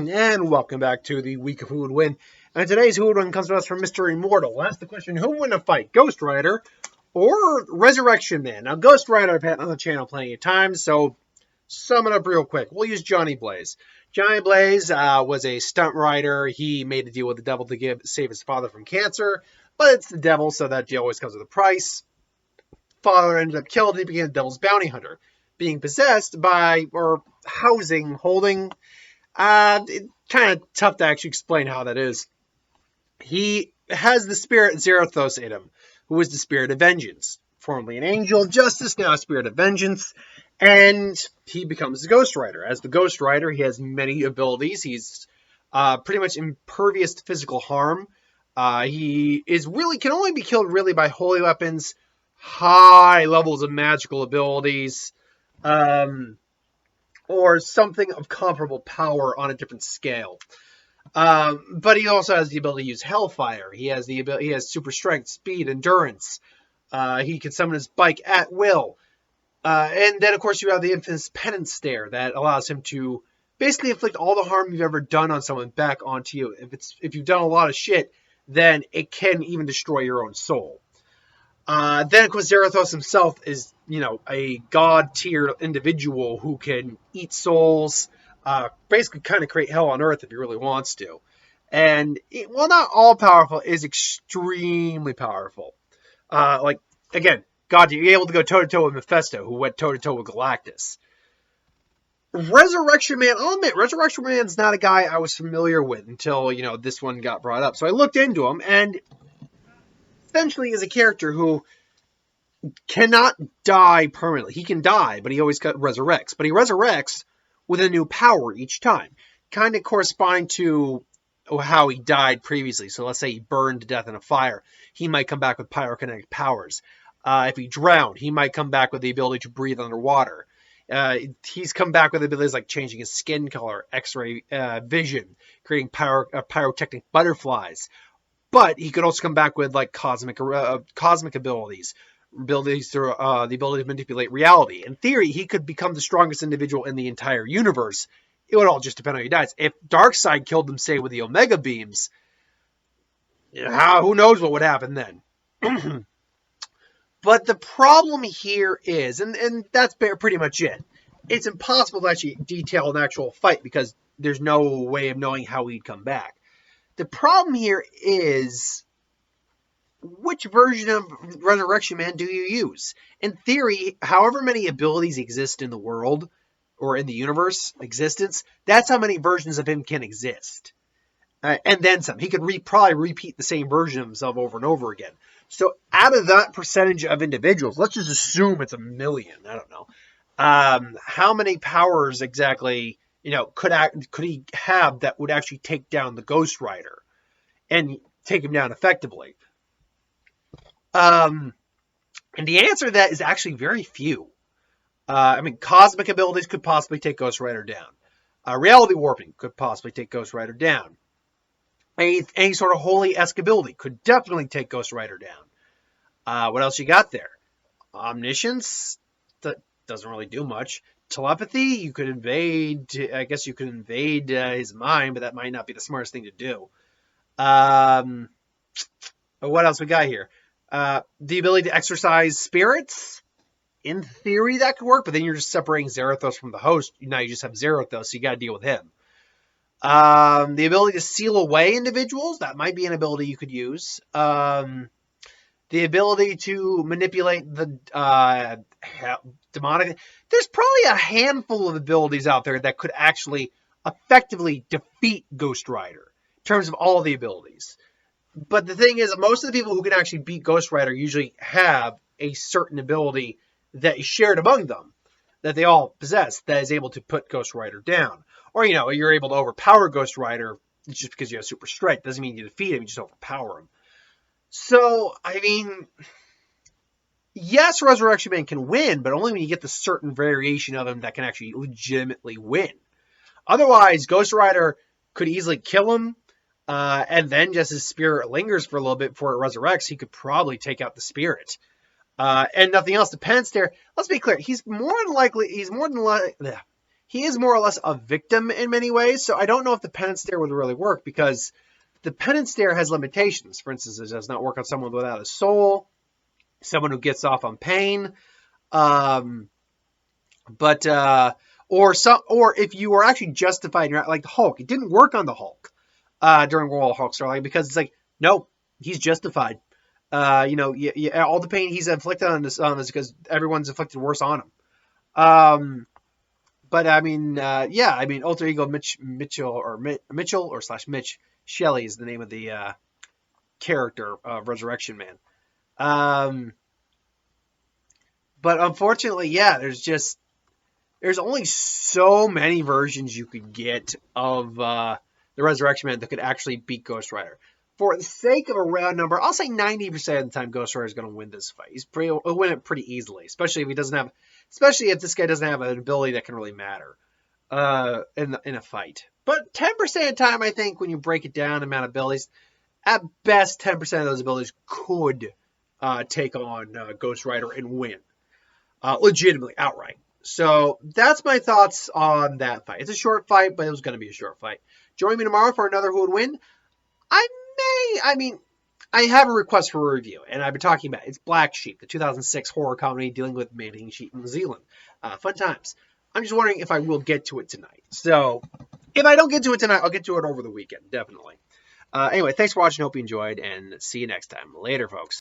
And welcome back to the week of Who Would Win. And today's Who Would Win comes to us from Mr. Immortal. Ask the question, who would win a fight, Ghost Rider or Resurrection Man? Now, Ghost Rider I've had on the channel plenty of times, so sum it up real quick. We'll use Johnny Blaze. Johnny Blaze was a stunt rider. He made a deal with the devil to save his father from cancer, but it's the devil, so that deal always comes with a price. Father ended up killed, and he became the devil's bounty hunter, being possessed by, or holding. It's kind of tough to actually explain how that is. He has the spirit Zarathos in him, who is the spirit of vengeance. Formerly an angel of justice, now a spirit of vengeance. And he becomes the Ghost Rider. As the Ghost Rider, he has many abilities. He's pretty much impervious to physical harm. He can only be killed really by holy weapons, high levels of magical abilities, or something of comparable power on a different scale. But he also has the ability to use Hellfire. He has super strength, speed, endurance. He can summon his bike at will. And then, of course, you have the infamous Penance Stare that allows him to basically inflict all the harm you've ever done on someone back onto you. If you've done a lot of shit, then it can even destroy your own soul. Then, of course, Zarathos himself is, a god-tier individual who can eat souls, basically kind of create hell on earth if he really wants to. And, while not all-powerful, is extremely powerful. Again, God, you're able to go toe-to-toe with Mephisto, who went toe-to-toe with Galactus. Resurrection Man, I'll admit, Resurrection Man's not a guy I was familiar with until, this one got brought up. So I looked into him, and essentially is a character who cannot die permanently. He can die, but he always resurrects. But he resurrects with a new power each time, kind of corresponding to how he died previously. So let's say he burned to death in a fire. He might come back with pyrokinetic powers. If he drowned, he might come back with the ability to breathe underwater. He's come back with abilities like changing his skin color, X-ray vision, creating pyrotechnic butterflies. But he could also come back with like cosmic abilities through the ability to manipulate reality. In theory, he could become the strongest individual in the entire universe. It would all just depend on how he dies. If Darkseid killed him, say, with the Omega Beams, who knows what would happen then? But the problem here is, and that's pretty much it, it's impossible to actually detail an actual fight because there's no way of knowing how he'd come back. The problem here is, which version of Resurrection Man do you use? In theory, however many abilities exist in the world, or in the universe existence, that's how many versions of him can exist. And then some. He could probably repeat the same version of himself over and over again. So out of that percentage of individuals, let's just assume it's 1 million. I don't know. How many powers exactly, could he have that would actually take down the Ghost Rider and take him down effectively? And the answer to that is actually very few. Cosmic abilities could possibly take Ghost Rider down. Reality warping could possibly take Ghost Rider down. Any sort of holy-esque ability could definitely take Ghost Rider down. What else you got there? Omniscience? That doesn't really do much. Telepathy? You could invade. I guess you could invade his mind, but that might not be the smartest thing to do. But what else we got here? The ability to exorcise spirits? In theory, that could work, but then you're just separating Zarathos from the host. Now you just have Zarathos, so you got to deal with him. The ability to seal away individuals, that might be an ability you could use. The ability to manipulate the demonic. There's probably a handful of abilities out there that could actually effectively defeat Ghost Rider in terms of all the abilities. But the thing is, most of the people who can actually beat Ghost Rider usually have a certain ability that is shared among them, that they all possess, that is able to put Ghost Rider down. Or, you're able to overpower Ghost Rider just because you have super strength. Doesn't mean you defeat him, you just overpower him. So, yes, Resurrection Man can win, but only when you get the certain variation of him that can actually legitimately win. Otherwise, Ghost Rider could easily kill him, and then just his spirit lingers for a little bit before it resurrects. He could probably take out the spirit. And nothing else. The Penance Stare, let's be clear, he's more than likely he is more or less a victim in many ways. So I don't know if the penance stare would really work, because the penance stare has limitations. For instance, it does not work on someone without a soul, someone who gets off on pain. Or if you were actually justified, like the Hulk, it didn't work on the Hulk during World of Hulk Starlight, because it's like, no, he's justified. All the pain he's inflicted on this because everyone's inflicted worse on him. But I mean, Alter Ego Mitchell or slash Mitch Shelley is the name of the character of Resurrection Man. But unfortunately, yeah, there's only so many versions you could get of the Resurrection Man that could actually beat Ghost Rider. For the sake of a round number, I'll say 90% of the time Ghost Rider is going to win this fight. He'll win it pretty easily, especially if this guy doesn't have an ability that can really matter in a fight. But 10% of the time, I think, when you break it down, the amount of abilities, at best, 10% of those abilities could take on Ghost Rider and win. Legitimately, outright. So that's my thoughts on that fight. It's a short fight, but it was going to be a short fight. Join me tomorrow for another Who Would Win. I have a request for a review, and I've been talking about it. It's Black Sheep, the 2006 horror comedy dealing with man-eating sheep in New Zealand. Fun times. I'm just wondering if I will get to it tonight. So if I don't get to it tonight, I'll get to it over the weekend, definitely. Anyway, thanks for watching. Hope you enjoyed, and see you next time. Later, folks.